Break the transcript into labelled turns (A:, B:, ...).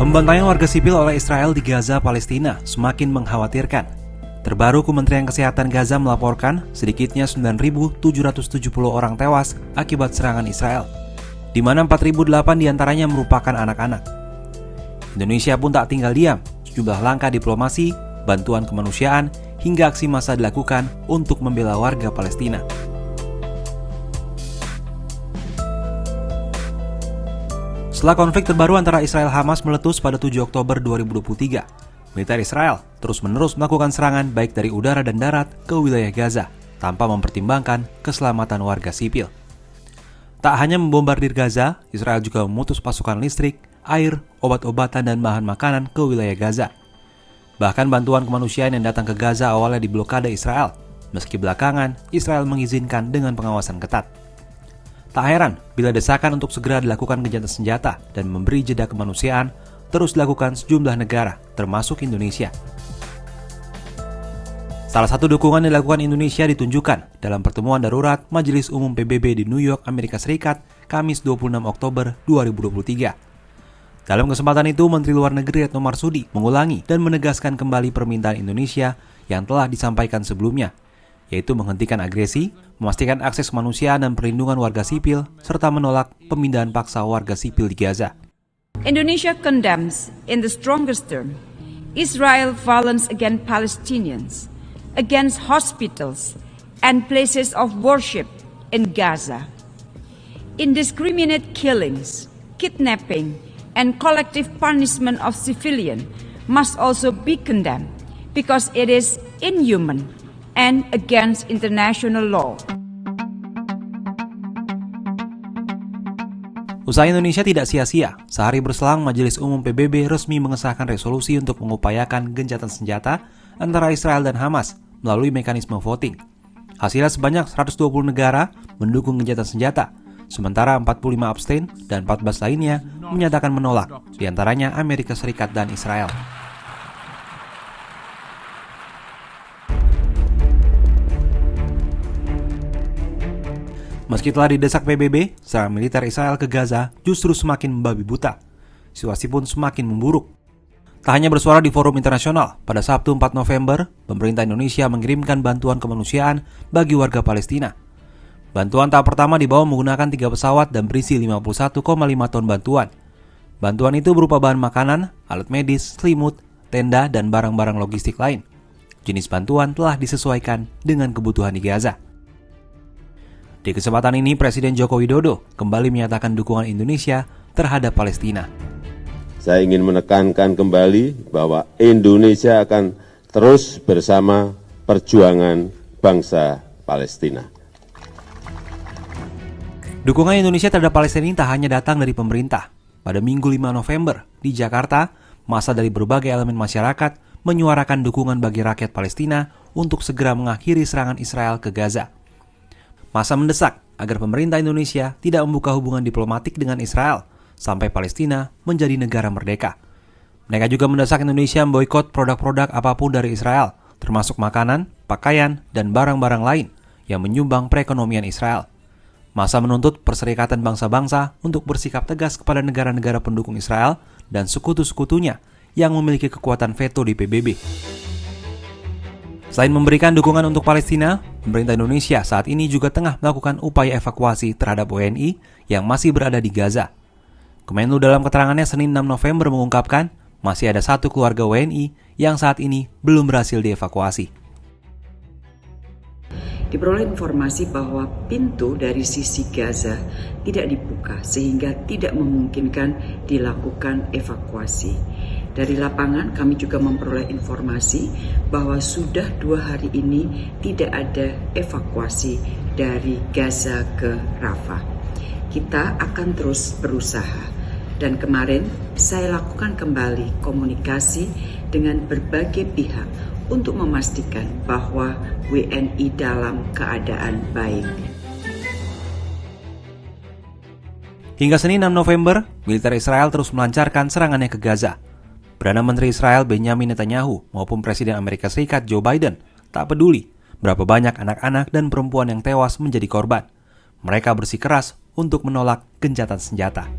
A: Pembantaian warga sipil oleh Israel di Gaza, Palestina semakin mengkhawatirkan. Terbaru, Kementerian Kesehatan Gaza melaporkan sedikitnya 9.770 orang tewas akibat serangan Israel, di mana 4.008 diantaranya merupakan anak-anak. Indonesia pun tak tinggal diam. Sejumlah langkah diplomasi, bantuan kemanusiaan, hingga aksi massa dilakukan untuk membela warga Palestina. Setelah konflik terbaru antara Israel-Hamas meletus pada 7 Oktober 2023, militer Israel terus-menerus melakukan serangan baik dari udara dan darat ke wilayah Gaza tanpa mempertimbangkan keselamatan warga sipil. Tak hanya membombardir Gaza, Israel juga memutus pasokan listrik, air, obat-obatan, dan bahan makanan ke wilayah Gaza. Bahkan bantuan kemanusiaan yang datang ke Gaza awalnya diblokade Israel, meski belakangan Israel mengizinkan dengan pengawasan ketat. Tak heran bila desakan untuk segera dilakukan gencatan senjata dan memberi jeda kemanusiaan terus dilakukan sejumlah negara, termasuk Indonesia. Salah satu dukungan yang dilakukan Indonesia ditunjukkan dalam pertemuan darurat Majelis Umum PBB di New York, Amerika Serikat, Kamis 26 Oktober 2023. Dalam kesempatan itu, Menteri Luar Negeri Retno Marsudi mengulangi dan menegaskan kembali permintaan Indonesia yang telah disampaikan sebelumnya, yaitu menghentikan agresi, memastikan akses kemanusiaan dan perlindungan warga sipil, serta menolak pemindahan paksa warga sipil di Gaza.
B: Indonesia condemns in the strongest term Israel violence against Palestinians, against hospitals and places of worship in Gaza. Indiscriminate killings, kidnapping, and collective punishment of civilians must also be condemned because it is inhuman and against international law.
A: Usaha Indonesia tidak sia-sia. Sehari berselang, Majelis Umum PBB resmi mengesahkan resolusi untuk mengupayakan gencatan senjata antara Israel dan Hamas melalui mekanisme voting. Hasilnya sebanyak 120 negara mendukung gencatan senjata, sementara 45 abstain dan 14 lainnya menyatakan menolak, diantaranya Amerika Serikat dan Israel. Meski telah didesak PBB, serangan militer Israel ke Gaza justru semakin membabi buta. Situasi pun semakin memburuk. Tak hanya bersuara di forum internasional, pada Sabtu 4 November, pemerintah Indonesia mengirimkan bantuan kemanusiaan bagi warga Palestina. Bantuan tahap pertama dibawa menggunakan 3 pesawat dan berisi 51,5 ton bantuan. Bantuan itu berupa bahan makanan, alat medis, selimut, tenda, dan barang-barang logistik lain. Jenis bantuan telah disesuaikan dengan kebutuhan di Gaza. Di kesempatan ini, Presiden Joko Widodo kembali menyatakan dukungan Indonesia terhadap Palestina.
C: Saya ingin menekankan kembali bahwa Indonesia akan terus bersama perjuangan bangsa Palestina.
A: Dukungan Indonesia terhadap Palestina ini tak hanya datang dari pemerintah. Pada Minggu 5 November, di Jakarta, massa dari berbagai elemen masyarakat menyuarakan dukungan bagi rakyat Palestina untuk segera mengakhiri serangan Israel ke Gaza. Massa mendesak agar pemerintah Indonesia tidak membuka hubungan diplomatik dengan Israel sampai Palestina menjadi negara merdeka. Mereka juga mendesak Indonesia memboikot produk-produk apapun dari Israel, termasuk makanan, pakaian, dan barang-barang lain yang menyumbang perekonomian Israel. Massa menuntut Perserikatan Bangsa-Bangsa untuk bersikap tegas kepada negara-negara pendukung Israel dan sekutu-sekutunya yang memiliki kekuatan veto di PBB. Selain memberikan dukungan untuk Palestina, pemerintah Indonesia saat ini juga tengah melakukan upaya evakuasi terhadap WNI yang masih berada di Gaza. Kemenlu dalam keterangannya Senin 6 November mengungkapkan masih ada 1 keluarga WNI yang saat ini belum berhasil dievakuasi.
D: Diperoleh informasi bahwa pintu dari sisi Gaza tidak dibuka sehingga tidak memungkinkan dilakukan evakuasi. Dari lapangan kami juga memperoleh informasi bahwa sudah 2 hari ini tidak ada evakuasi dari Gaza ke Rafah. Kita akan terus berusaha dan kemarin saya lakukan kembali komunikasi dengan berbagai pihak untuk memastikan bahwa WNI dalam keadaan baik.
A: Hingga Senin 6 November, militer Israel terus melancarkan serangannya ke Gaza. Perdana Menteri Israel Benjamin Netanyahu maupun Presiden Amerika Serikat Joe Biden tak peduli berapa banyak anak-anak dan perempuan yang tewas menjadi korban. Mereka bersikeras untuk menolak gencatan senjata.